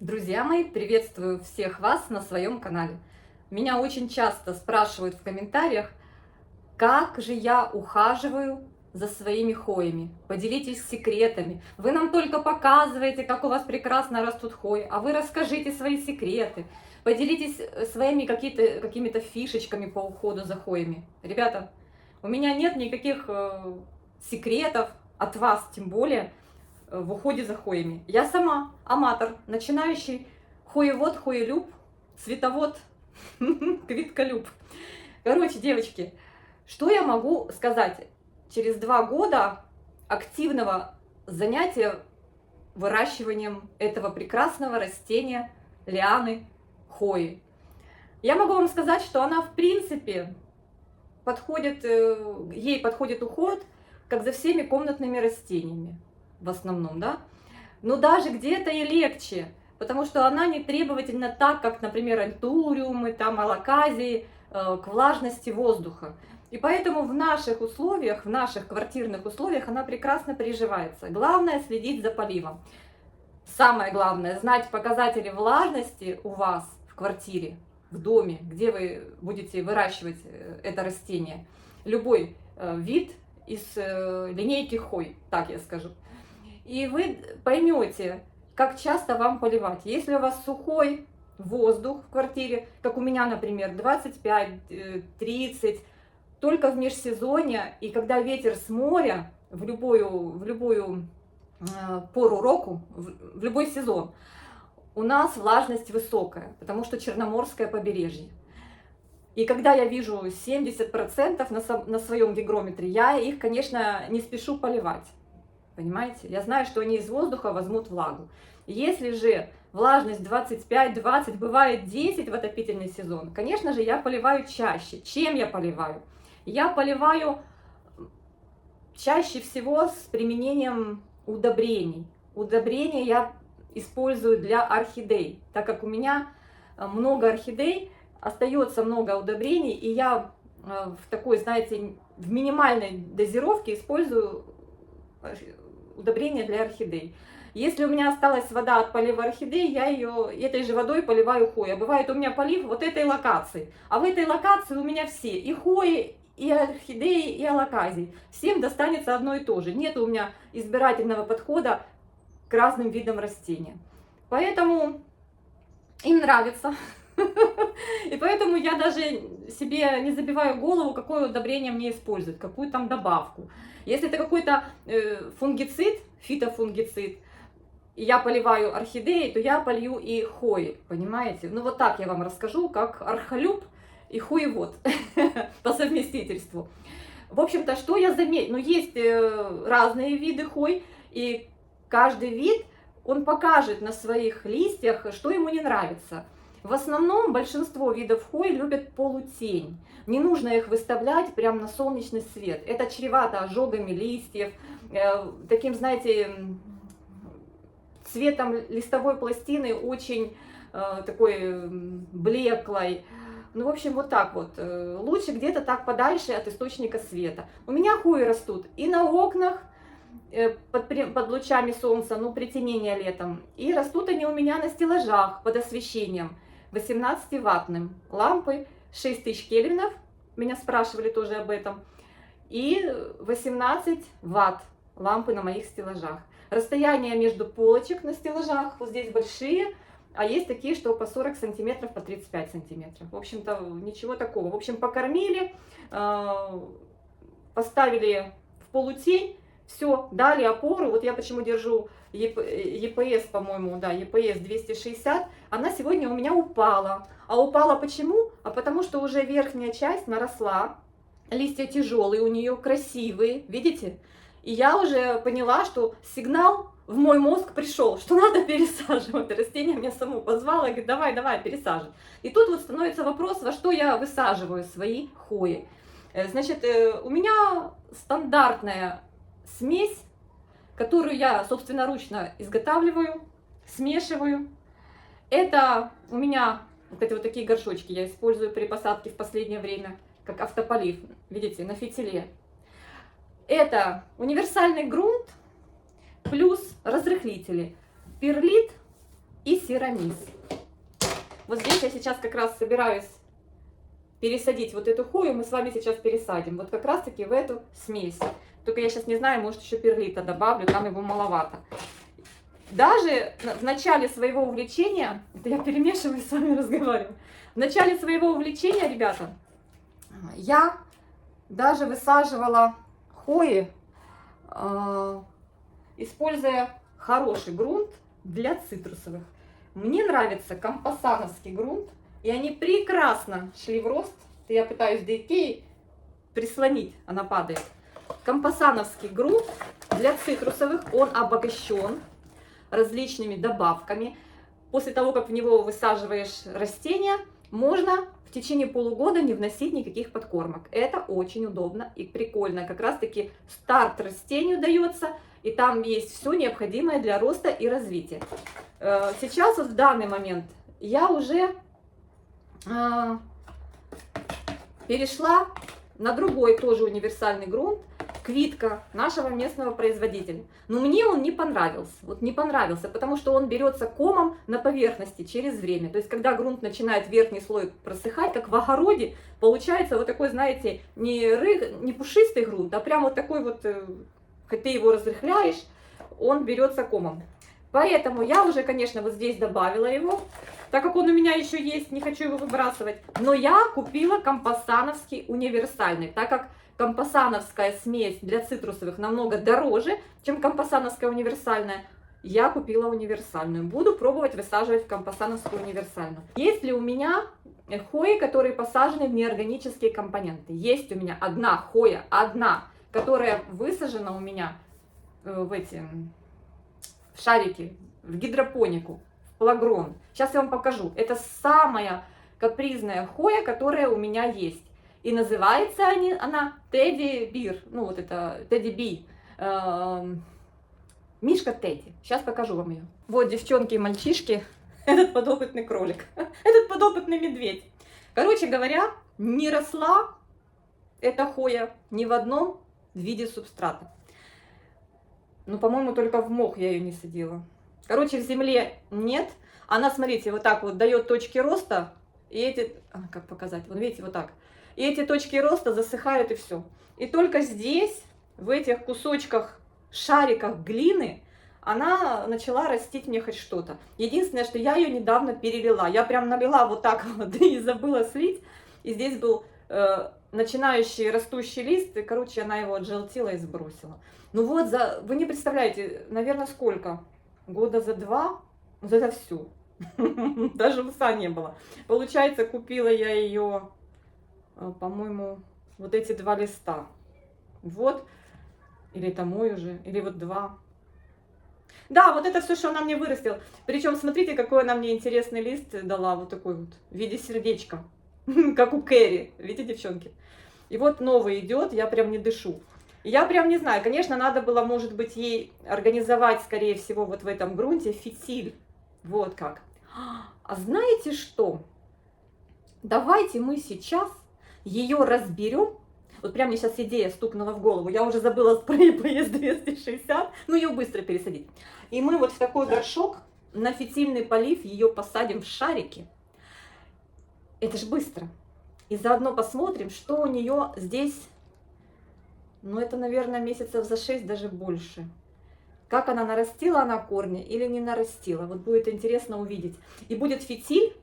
Друзья мои, приветствую всех вас на своем канале. Меня очень часто спрашивают в комментариях, как же я ухаживаю за своими хвоями. Поделитесь секретами. Вы нам только показываете, как у вас прекрасно растут хвои, а вы расскажите свои секреты. Поделитесь своими какими-то фишечками по уходу за хвоями. Ребята, у меня нет никаких секретов от вас, тем более в уходе за хвоями. Я сама аматор, начинающий хвоевод, хвоелюб, цветовод, квитколюб. Короче, девочки, что я могу сказать? Через 2 года активного занятия выращиванием этого прекрасного растения, лианы, хвои. Я могу вам сказать, что она в принципе подходит, ей подходит уход, как за всеми комнатными растениями, в основном, да. Но даже где-то и легче, потому что она не требовательна так, как, например, антуриумы, там, алоказии, к влажности воздуха. И поэтому в наших условиях, в наших квартирных условиях она прекрасно приживается. Главное следить за поливом. Самое главное знать показатели влажности у вас в квартире, в доме, где вы будете выращивать это растение. Любой вид из линейки хвой, так я скажу. И вы поймете, как часто вам поливать. Если у вас сухой воздух в квартире, как у меня, например, 25-30, только в межсезонье, и когда ветер с моря в любую пору року, в любой сезон, у нас влажность высокая, потому что Черноморское побережье. И когда я вижу 70% на своем гигрометре, я их, конечно, не спешу поливать. Понимаете? Я знаю, что они из воздуха возьмут влагу. Если же влажность 25-20, бывает 10 в отопительный сезон, конечно же, я поливаю чаще. Чем я поливаю? Я поливаю чаще всего с применением удобрений. Удобрения я использую для орхидей, так как у меня много орхидей, остается много удобрений, и я в такой, знаете, в минимальной дозировке использую удобрения для орхидей. Если у меня осталась вода от полива орхидей, я ее этой же водой поливаю хвоей. А бывает у меня полив вот этой локации. А в этой локации у меня все, и хвои, и орхидеи, и алоказии. Всем достанется одно и то же. Нет у меня избирательного подхода к разным видам растения. Поэтому им нравится. И поэтому я даже себе не забиваю голову, какое удобрение мне использовать, какую там добавку. Если это какой-то фунгицид, фитофунгицид, и я поливаю орхидеи, то я полью и хвои, понимаете? Ну вот так я вам расскажу, как орхолюб и хвоевод по совместительству. В общем-то, что я заметила? Ну, есть разные виды хвой, и каждый вид, он покажет на своих листьях, что ему не нравится. В основном большинство видов хвой любят полутень. Не нужно их выставлять прямо на солнечный свет. Это чревато ожогами листьев, таким, знаете, цветом листовой пластины очень такой блеклой. Ну, в общем, вот так вот. Лучше где-то так подальше от источника света. У меня хвои растут и на окнах, под лучами солнца, ну, притенение летом. И растут они у меня на стеллажах под освещением 18-ваттным. Лампы 6000 кельвинов, меня спрашивали тоже об этом. И 18 ватт лампы на моих стеллажах. Расстояние между полочек на стеллажах, вот здесь большие, а есть такие, что по 40 сантиметров, по 35 сантиметров. В общем-то, ничего такого. В общем, покормили, поставили в полутень, все, дали опору. Вот я почему держу EPS, по-моему, да, EPS 260. Она сегодня у меня упала. А упала почему? А потому что уже верхняя часть наросла. Листья тяжелые у нее, красивые, видите? И я уже поняла, что сигнал в мой мозг пришел, что надо пересаживать. Растение меня само позвало, говорит, давай, давай, пересаживай. И тут вот становится вопрос, во что я высаживаю свои хвои. Значит, у меня стандартная смесь, которую я собственноручно изготавливаю, смешиваю. Это у меня вот эти вот такие горшочки я использую при посадке в последнее время, как автополив, видите, на фитиле. Это универсальный грунт плюс разрыхлители, перлит и Сирамис. Вот здесь я сейчас как раз собираюсь пересадить вот эту хою, мы с вами сейчас пересадим. Вот как раз таки в эту смесь. Только я сейчас не знаю, может еще перлита добавлю, там его маловато. Даже в начале своего увлечения, это я перемешиваю с вами разговариваю, в начале своего увлечения, ребята, я даже высаживала хои, используя хороший грунт для цитрусовых. Мне нравится компассановский грунт, и они прекрасно шли в рост. Я пытаюсь до Икеи прислонить, она падает. Компассановский грунт для цитрусовых, он обогащен различными добавками. После того, как в него высаживаешь растения, можно в течение полугода не вносить никаких подкормок. Это очень удобно и прикольно. Как раз таки старт растению дается, и там есть все необходимое для роста и развития. Сейчас, вот в данный момент, я уже перешла на другой тоже универсальный грунт, Квитка нашего местного производителя. Но мне он не понравился. Вот не понравился, потому что он берется комом на поверхности через время. То есть, когда грунт начинает верхний слой просыхать, как в огороде, получается вот такой, знаете, не пушистый грунт, а прям вот такой вот, хоть ты его разрыхляешь, он берется комом. Поэтому я уже, конечно, вот здесь добавила его, так как он у меня еще есть, не хочу его выбрасывать. Но я купила компассановский универсальный, так как компассановская смесь для цитрусовых намного дороже, чем компассановская универсальная. Я купила универсальную. Буду пробовать высаживать в компассановскую универсальную. Есть ли у меня хои, которые посажены в неорганические компоненты? Есть у меня одна хоя, одна, которая высажена у меня в эти шарики, в гидропонику, в плагрон. Сейчас я вам покажу. Это самая капризная хоя, которая у меня есть. И называется она Тедди Бир. Ну вот это Тедди Би. Мишка Тедди. Сейчас покажу вам ее. Вот, девчонки и мальчишки, этот подопытный кролик, этот подопытный медведь. Короче говоря, не росла эта хоя ни в одном виде субстрата. Ну, по-моему, только в мох я ее не садила. Короче, в земле нет. Она, смотрите, вот так вот дает точки роста. И эти, как показать, вот видите, вот так. И эти точки роста засыхают, и все. И только здесь, в этих кусочках, шариках глины, она начала растить мне хоть что-то. Единственное, что я ее недавно перелила. Я прям налила вот так вот и забыла слить. И здесь был начинающий растущий лист. И, короче, она его отжелтила и сбросила. Ну вот, вы не представляете, наверное, сколько? Года за 2? За всю. Даже уса не было. Получается, купила я ее, по-моему, вот эти 2 листа. Вот. Или это мой уже, или вот 2. Да, вот это все, что она мне вырастила. Причем, смотрите, какой она мне интересный лист дала. Вот такой вот, в виде сердечка. Как у Кэрри. Видите, девчонки? И вот новый идет, я прям не дышу. Я прям не знаю, конечно, надо было, может быть, ей организовать, скорее всего, вот в этом грунте фитиль. Вот как. А знаете что? Давайте мы сейчас ее разберем. Вот прям мне сейчас идея стукнула в голову. Я уже забыла про EPS 260. Ну, ее быстро пересадить. И мы вот в такой горшок на фитильный полив ее посадим в шарики. Это же быстро. И заодно посмотрим, что у нее здесь. Ну, это, наверное, месяцев за 6, даже больше. Как она, нарастила она корни или не нарастила. Вот будет интересно увидеть. И будет фитиль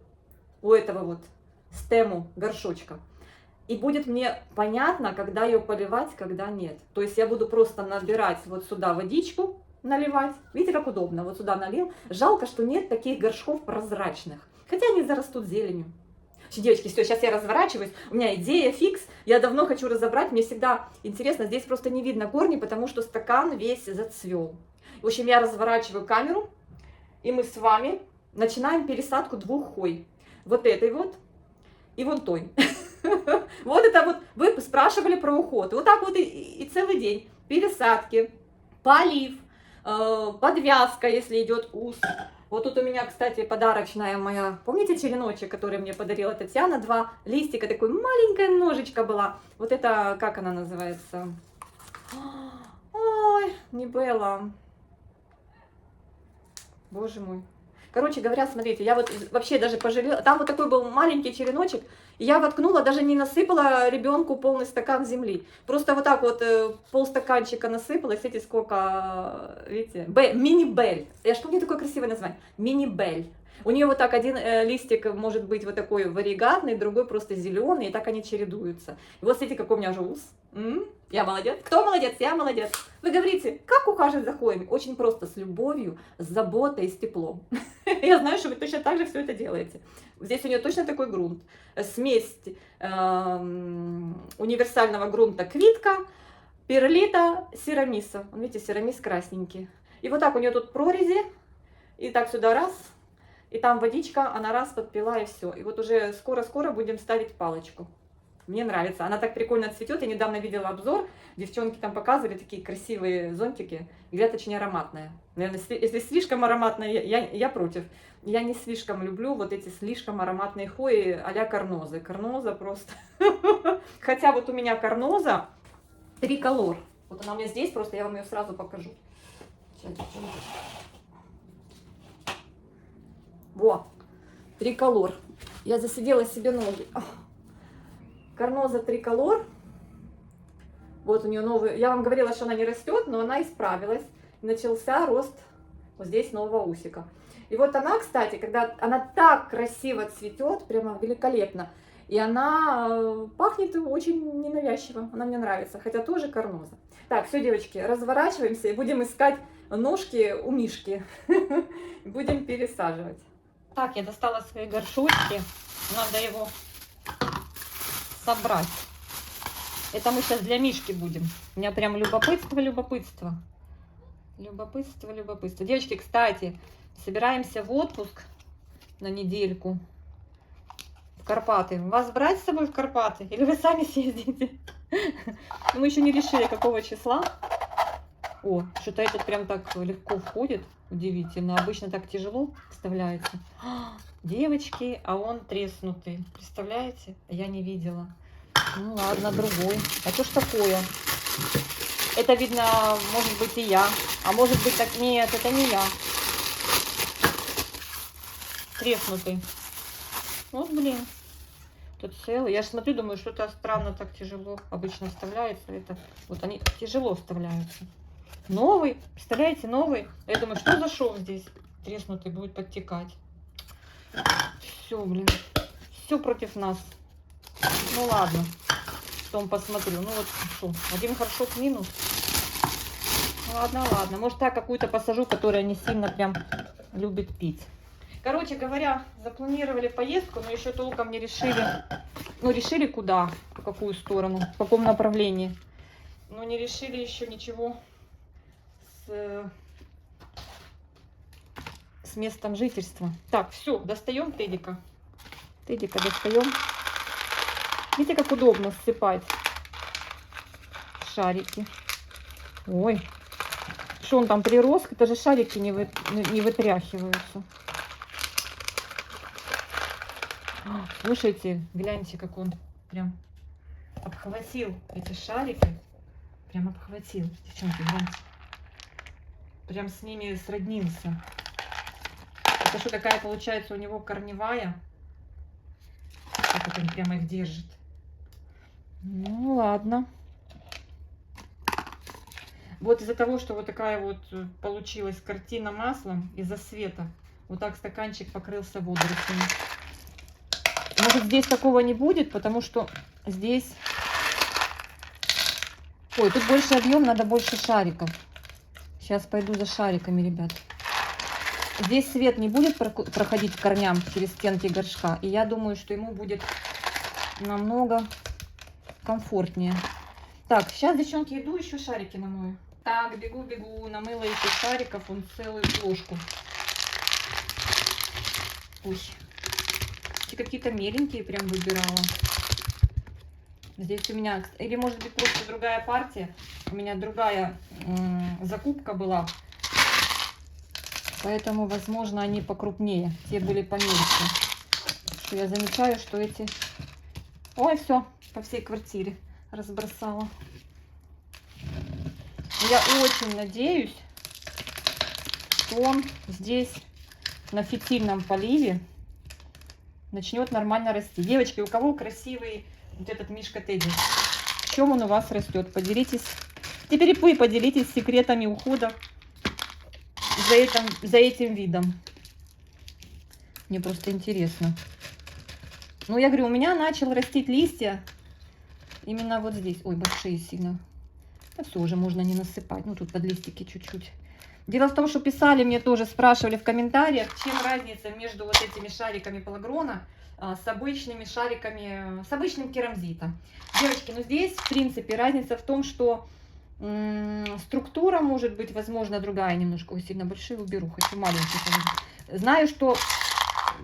у этого вот стему горшочка. И будет мне понятно, когда ее поливать, когда нет. То есть я буду просто набирать вот сюда водичку, наливать. Видите, как удобно. Вот сюда налил. Жалко, что нет таких горшков прозрачных. Хотя они зарастут зеленью. Девочки, все, сейчас я разворачиваюсь. У меня идея фикс. Я давно хочу разобрать. Мне всегда интересно. Здесь просто не видно корни, потому что стакан весь зацвел. В общем, я разворачиваю камеру. И мы с вами начинаем пересадку 2 хой. Вот этой вот и вон той. Вот это вот, вы спрашивали про уход. Вот так вот и целый день. Пересадки, полив, подвязка, если идет куст. Вот тут у меня, кстати, подарочная моя, помните череночек, который мне подарила Татьяна? 2 листика, такой маленькая ножичка была. Вот это, как она называется? Ой, не Белла. Боже мой. Короче говоря, смотрите, я вот вообще даже пожалела. Там вот такой был маленький череночек, и я воткнула, даже не насыпала ребенку полный стакан земли. Просто вот так вот полстаканчика насыпала, смотрите, сколько, видите, мини-бель. Что мне такое красивое название? Мини-бель. У нее вот так один листик может быть вот такой варигатный, другой просто зеленый, и так они чередуются. И вот смотрите, какой у меня уже ус. Я молодец. Кто молодец? Я молодец. Вы говорите, как ухаживать за хвоями? Очень просто, с любовью, с заботой и с теплом. Я знаю, что вы точно так же все это делаете. Здесь у нее точно такой грунт. Смесь универсального грунта квитка, перлита, серамиса. Видите, серамис красненький. И вот так у нее тут прорези. И так сюда раз. И там водичка, она раз подпила, и все. И вот уже скоро-скоро будем ставить палочку. Мне нравится. Она так прикольно цветет. Я недавно видела обзор. Девчонки там показывали такие красивые зонтики. Говорят, очень ароматная. Наверное, если слишком ароматная, я против. Я не слишком люблю вот эти слишком ароматные хвои а-ля карнозы. Карноза просто. Хотя вот у меня карноза триколор. Вот она у меня здесь, просто я вам ее сразу покажу. Сейчас, девчонки. Во, триколор. Я засидела себе ноги. Карноза триколор. Вот у нее новый. Я вам говорила, что она не растет, но она исправилась. Начался рост вот здесь нового усика. И вот она, кстати, когда она так красиво цветет, прямо великолепно. И она пахнет очень ненавязчиво. Она мне нравится, хотя тоже карноза. Так, все, девочки, разворачиваемся и будем искать ножки у Мишки. Будем пересаживать. Так, я достала свои горшочки. Надо его собрать. Это мы сейчас для Мишки будем. У меня прям любопытство. Девочки, кстати, собираемся в отпуск на недельку в Карпаты. Вас брать с собой в Карпаты? Или вы сами съездите? Мы еще не решили, какого числа. О, что-то этот прям так легко входит. Удивительно. Обычно так тяжело вставляется. Девочки, а он треснутый. Представляете? Я не видела. Ну ладно, другой. А что ж такое? Это видно, может быть, и я. А может быть, так... Нет, это не я. Треснутый. Вот, блин. Тут целый. Я же смотрю, думаю, что-то странно так тяжело обычно вставляется. Это вот они тяжело вставляются. Новый, представляете, новый. Я думаю, что за шов здесь? Треснутый, будет подтекать. Все, блин. Все против нас. Ну ладно. Потом посмотрю. Ну вот что. Один горшок минус. Ладно, ладно. Может, так какую-то посажу, которая не сильно прям любит пить. Короче говоря, запланировали поездку, но еще толком не решили. Ну, решили куда, в какую сторону, в каком направлении. Но не решили еще ничего с местом жительства. Так, все, достаем Тедика. Тедика достаем. Видите, как удобно ссыпать шарики. Ой, что он там прирос? Это же шарики не вытряхиваются. Слушайте, гляньте, как он прям обхватил эти шарики. Прям обхватил. Девчонки, гляньте. Прям с ними сроднился. Это что, такая получается у него корневая? Как это он прямо их держит? Ну ладно. Вот из-за того, что вот такая вот получилась картина маслом, из-за света, вот так стаканчик покрылся водорослями. Может, здесь такого не будет, потому что здесь... Ой, тут больше объем, надо больше шариков. Сейчас пойду за шариками, ребят. Здесь свет не будет проходить к корням через стенки горшка. И я думаю, что ему будет намного комфортнее. Так, сейчас, девчонки, иду еще шарики намою. Так, бегу, намыла этих шариков, он целую ложку. Ой, какие-то меленькие прям выбирала. Здесь у меня, или может быть просто другая партия. У меня другая закупка была. Поэтому, возможно, они покрупнее. Те были поменьше. Что я замечаю, что эти... Ой, все, по всей квартире разбросала. Я очень надеюсь, что он здесь на фитильном поливе начнет нормально расти. Девочки, у кого красивый вот этот Мишка Тедди? В чем он у вас растет? Поделитесь. Теперь вы поделитесь секретами ухода за этим видом. Мне просто интересно. Ну, я говорю, у меня начал растить листья именно вот здесь. Ой, большие сильно. Да все, уже можно не насыпать. Ну, тут под листики чуть-чуть. Дело в том, что писали мне тоже, спрашивали в комментариях, чем разница между вот этими шариками палагрона с обычными шариками, с обычным керамзитом. Девочки, ну здесь, в принципе, разница в том, что структура может быть, возможно, другая немножко. Ой, сильно большие уберу, хочу маленькие. Знаю, что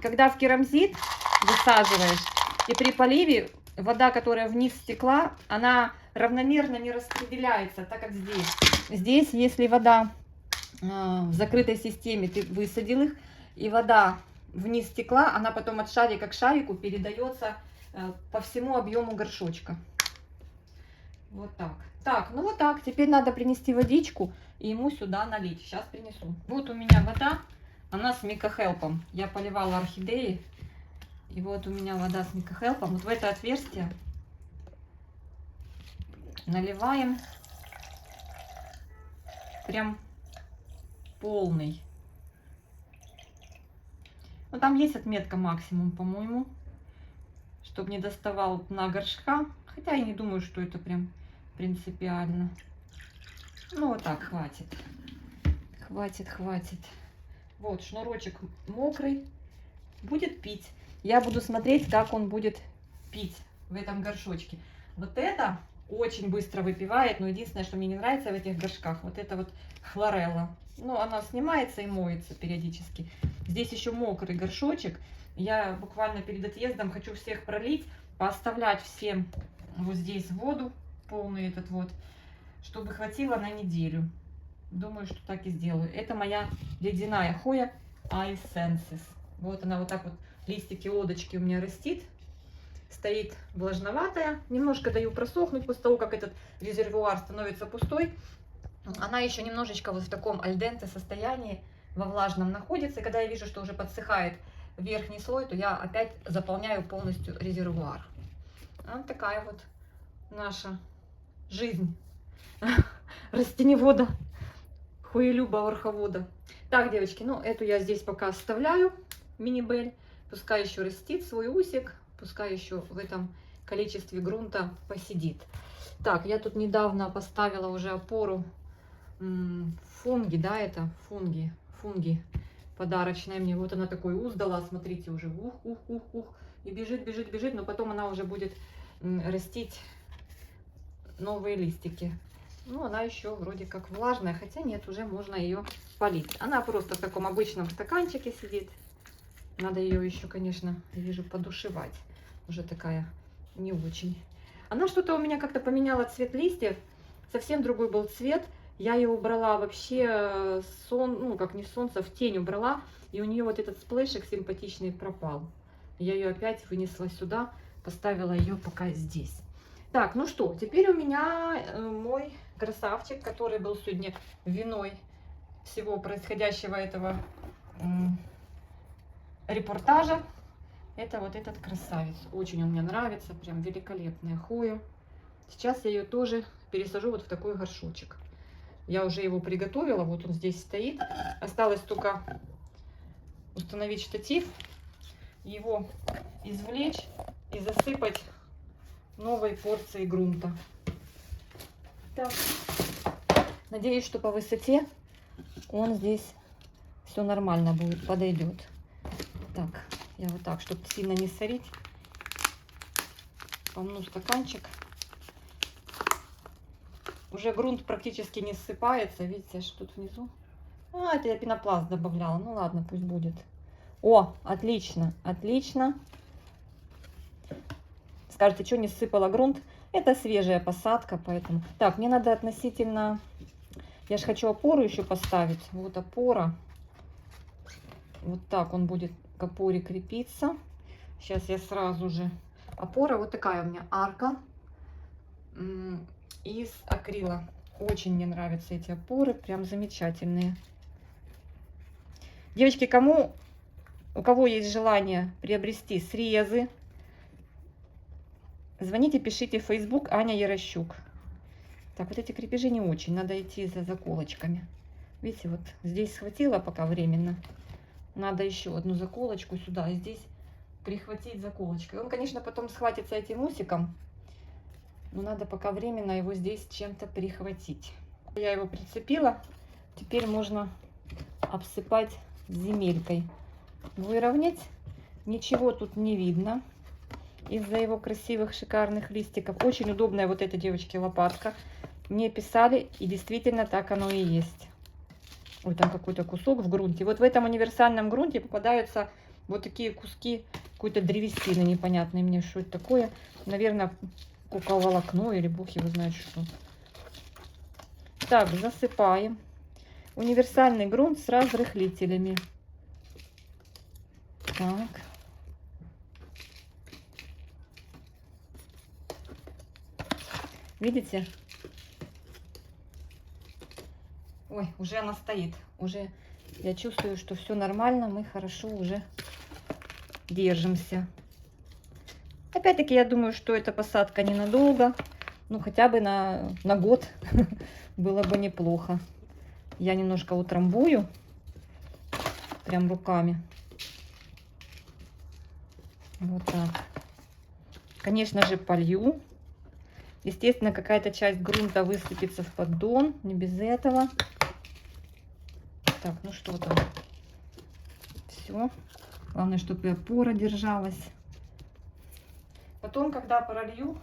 когда в керамзит высаживаешь, и при поливе вода, которая вниз стекла, она равномерно не распределяется, так как здесь. Здесь, если вода в закрытой системе, ты высадил их, и вода вниз стекла, она потом от шарика к шарику передается по всему объему горшочка. Вот так. Так, ну вот так. Теперь надо принести водичку и ему сюда налить. Сейчас принесу. Вот у меня вода, она с микохелпом. Я поливала орхидеи. И вот у меня вода с микохелпом. Вот в это отверстие наливаем прям полный. Ну, там есть отметка максимум, по-моему, чтобы не доставал дна горшка. Хотя я не думаю, что это прям принципиально. Ну, вот так, хватит. Хватит, хватит. Вот, шнурочек мокрый. Будет пить. Я буду смотреть, как он будет пить в этом горшочке. Вот это очень быстро выпивает, но единственное, что мне не нравится в этих горшках, вот это вот хлорелла. Ну, она снимается и моется периодически. Здесь еще мокрый горшочек. Я буквально перед отъездом хочу всех пролить, пооставлять всем вот здесь воду, полный этот вот, чтобы хватило на неделю. Думаю, что так и сделаю. Это моя ледяная хоя Айсенсис. Вот она вот так вот, листики лодочки у меня растит. Стоит влажноватая. Немножко даю просохнуть после того, как этот резервуар становится пустой. Она еще немножечко вот в таком альденте состоянии, во влажном находится. И когда я вижу, что уже подсыхает верхний слой, то я опять заполняю полностью резервуар. Вот такая вот наша жизнь растеневода, хуелюба, орховода. Так, девочки, ну эту я здесь пока оставляю, мини-бель. Пускай еще растит свой усик, пускай еще в этом количестве грунта посидит. Так, я тут недавно поставила уже опору фунги, да, это фунги подарочная мне. Вот она такой уз дала, смотрите, уже ух, и бежит, но потом она уже будет растить новые листики. Ну, она еще вроде как влажная, хотя нет, уже можно ее полить. Она просто в таком обычном стаканчике сидит. Надо ее еще, конечно, вижу, подушевать. Уже такая не очень. Она что-то у меня как-то поменяла цвет листьев. Совсем другой был цвет. Я ее убрала вообще, ну как не в солнце, в тень убрала. И у нее вот этот сплэшик симпатичный пропал. Я ее опять вынесла сюда, поставила ее пока здесь. Так, ну что, теперь у меня мой красавчик, который был сегодня виной всего происходящего этого репортажа. Это вот этот красавец. Очень он мне нравится, прям великолепная хоя. Сейчас я ее тоже пересажу вот в такой горшочек. Я уже его приготовила, вот он здесь стоит. Осталось только установить штатив, его извлечь и засыпать новой порцией грунта. Так. Надеюсь, что по высоте он здесь все нормально будет, подойдет. Так, я вот так, чтобы сильно не сорить, помну стаканчик. Уже грунт практически не ссыпается. Видите, что тут внизу? А, это я пенопласт добавляла. Ну ладно, пусть будет. О, отлично, отлично. Скажете, что не ссыпала грунт? Это свежая посадка, поэтому... Так, мне надо относительно... Я же хочу опору еще поставить. Вот опора. Вот так он будет к опоре крепиться. Сейчас я сразу же... Опора вот такая у меня арка из акрила. Очень мне нравятся эти опоры, прям замечательные. Девочки, кому У кого есть желание приобрести срезы, звоните, пишите в Facebook Аня Ярощук. Так, вот эти крепежи не очень, надо идти за заколочками. Видите, вот здесь схватила пока временно. Надо еще одну заколочку сюда, и здесь прихватить заколочкой. Он, конечно, потом схватится этим усиком, но надо пока временно его здесь чем-то прихватить. Я его прицепила, теперь можно обсыпать земелькой. Выровнять, ничего тут не видно из-за его красивых шикарных листиков. Очень удобная вот эта, девочки, лопатка. Мне писали, и действительно так оно и есть. Ой, там какой-то кусок в грунте. Вот в этом универсальном грунте попадаются вот такие куски какой-то древесины непонятной мне, что это такое. Наверное, коковолокно или бог его знает что. Так, засыпаем. Универсальный грунт с разрыхлителями. Так. Видите? Ой, уже она стоит. Уже я чувствую, что все нормально. Мы хорошо уже держимся. Опять-таки, я думаю, что эта посадка ненадолго. Ну, хотя бы на год было бы неплохо. Я немножко утрамбую. Прям руками. Вот так. Конечно же, полью. Естественно, какая-то часть грунта высыпется в поддон. Не без этого. Так, ну что там? Все. Главное, чтобы опора держалась. Потом, когда пролью,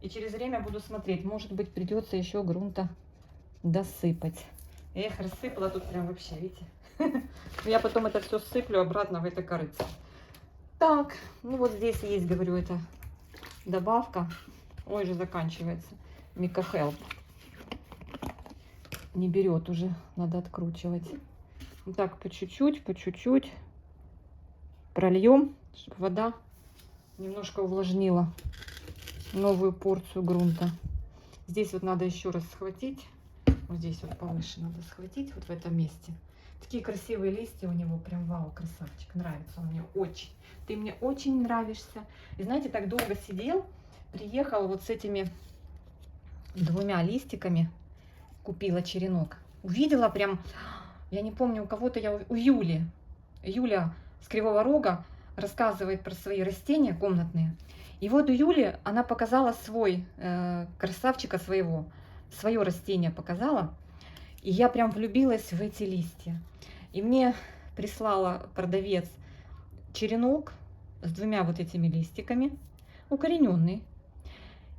и через время буду смотреть, может быть, придется еще грунта досыпать. Я их рассыпала тут прям вообще, видите? Я потом это все сыплю обратно в это корыто. Так, ну вот здесь есть, говорю, это добавка. Ой, же заканчивается. Микахелп. Не берет уже, надо откручивать. Вот так по чуть-чуть, по чуть-чуть прольем, чтобы вода немножко увлажнила новую порцию грунта. Здесь вот надо еще раз схватить. Вот здесь вот повыше надо схватить, вот в этом месте. Такие красивые листья у него, прям вау, красавчик. Нравится он мне очень. Ты мне очень нравишься. И знаете, так долго сидел, приехал вот с этими двумя листиками, купила черенок. Увидела прям, я не помню, у кого-то я, у Юли. Юля с Кривого Рога рассказывает про свои растения комнатные. И вот у Юли она показала свой, красавчика своего, свое растение показала. И я прям влюбилась в эти листья. И мне прислала продавец черенок с двумя вот этими листиками, укорененный.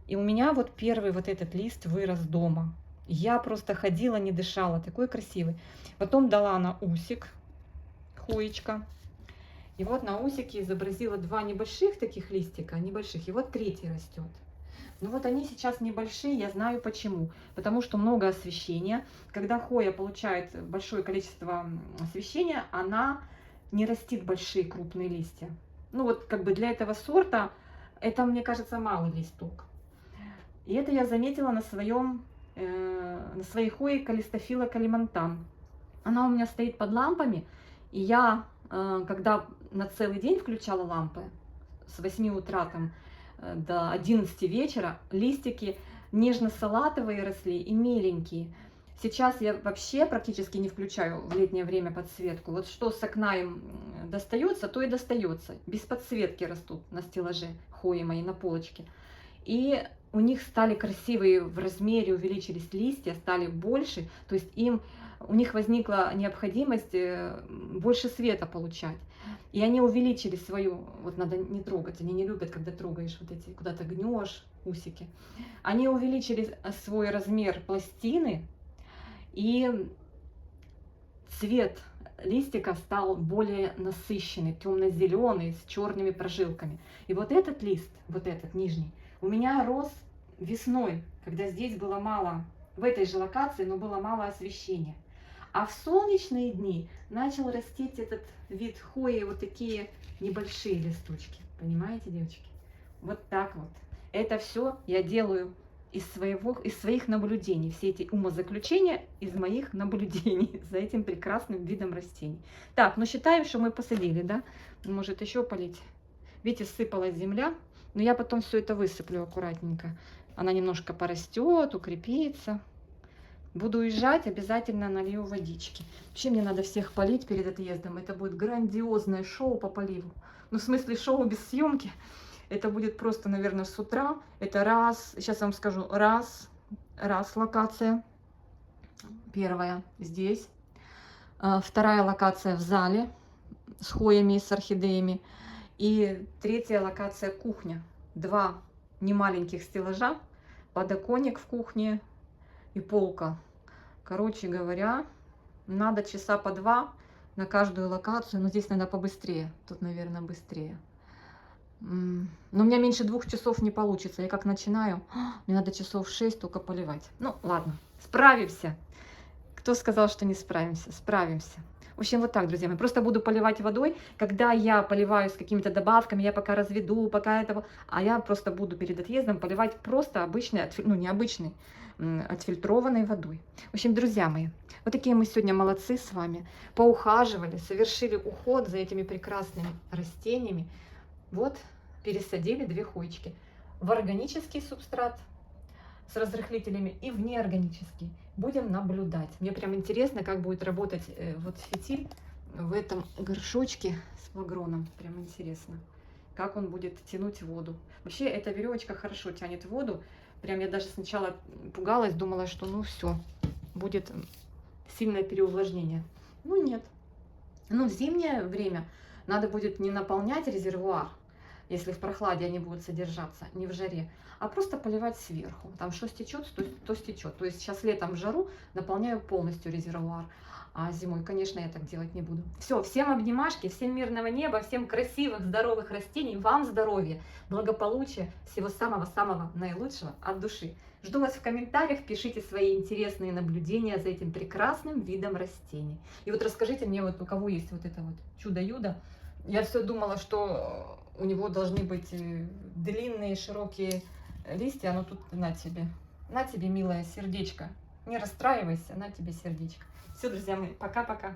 И у меня вот первый вот этот лист вырос дома. Я просто ходила, не дышала, такой красивый. Потом дала на усик, хоечка. И вот на усике изобразила два небольших таких листика, небольших. И вот третий растет. Ну вот они сейчас небольшие, я знаю почему. Потому что много освещения. Когда хоя получает большое количество освещения, она не растит большие крупные листья. Ну вот как бы для этого сорта это, мне кажется, малый листок. И это я заметила на своей хое Калистофила калимантан. Она у меня стоит под лампами. И я, когда на целый день включала лампы, с 8 утра там, до 11 вечера, листики нежно-салатовые росли и меленькие. Сейчас я вообще практически не включаю в летнее время подсветку. Вот что с окна им достается, то и достается. Без подсветки растут на стеллаже хои мои, на полочке. И у них стали красивые в размере, увеличились листья, стали больше. То есть у них возникла необходимость больше света получать. И они увеличили свою, вот надо не трогать, они не любят, когда трогаешь вот эти, куда-то гнешь усики. Они увеличили свой размер пластины, и цвет листика стал более насыщенный, темно-зеленый, с черными прожилками. И вот этот лист, вот этот нижний, у меня рос весной, когда здесь было мало, в этой же локации, но было мало освещения. А в солнечные дни начал растить этот вид хои, вот такие небольшие листочки. Понимаете, девочки? Вот так вот. Это все я делаю из своих наблюдений. Все эти умозаключения из моих наблюдений за этим прекрасным видом растений. Так, ну считаем, что мы посадили, да? Может еще полить. Видите, сыпалась земля, но я потом все это высыплю аккуратненько. Она немножко порастет, укрепится. Буду уезжать, обязательно налью водички. Вообще мне надо всех полить перед отъездом. Это будет грандиозное шоу по поливу. Ну, в смысле, шоу без съемки. Это будет просто, наверное, с утра. Это раз, сейчас я вам скажу, раз локация. Первая здесь. Вторая локация в зале с хоями и с орхидеями. И третья локация кухня. 2 немаленьких стеллажа, подоконник в кухне и полка. Короче говоря, надо часа по 2 на каждую локацию. Но здесь надо побыстрее. Тут, наверное, быстрее. Но у меня меньше 2 часов не получится. Я как начинаю, мне надо часов 6 только поливать. Ну, ладно, справимся. Кто сказал, что не справимся? Справимся. В общем, вот так, друзья мои. Просто буду поливать водой. Когда я поливаю с какими-то добавками, я пока разведу, пока этого... А я просто буду перед отъездом поливать просто обычной, ну, необычной, отфильтрованной водой. В общем, друзья мои, вот такие мы сегодня молодцы с вами. Поухаживали, совершили уход за этими прекрасными растениями. Вот, пересадили 2 хоечки в органический субстрат с разрыхлителями и в неорганический. Будем наблюдать. Мне прям интересно, как будет работать вот фитиль в этом горшочке с флагроном. Прям интересно, как он будет тянуть воду. Вообще, эта веревочка хорошо тянет воду. Прям я даже сначала пугалась, думала, что ну все, будет сильное переувлажнение. Ну нет. Ну, в зимнее время надо будет не наполнять резервуар, если в прохладе они будут содержаться, не в жаре, а просто поливать сверху. Там что стечет, то стечет. То есть сейчас летом в жару наполняю полностью резервуар, а зимой, конечно, я так делать не буду. Все, всем обнимашки, всем мирного неба, всем красивых, здоровых растений, вам здоровья, благополучия, всего самого-самого наилучшего от души. Жду вас в комментариях, пишите свои интересные наблюдения за этим прекрасным видом растений. И вот расскажите мне, вот у кого есть вот это вот чудо-юдо. Я все думала, что у него должны быть длинные, широкие листья, но тут на тебе, милое сердечко. Не расстраивайся, на тебе сердечко. Все, друзья мои, пока-пока.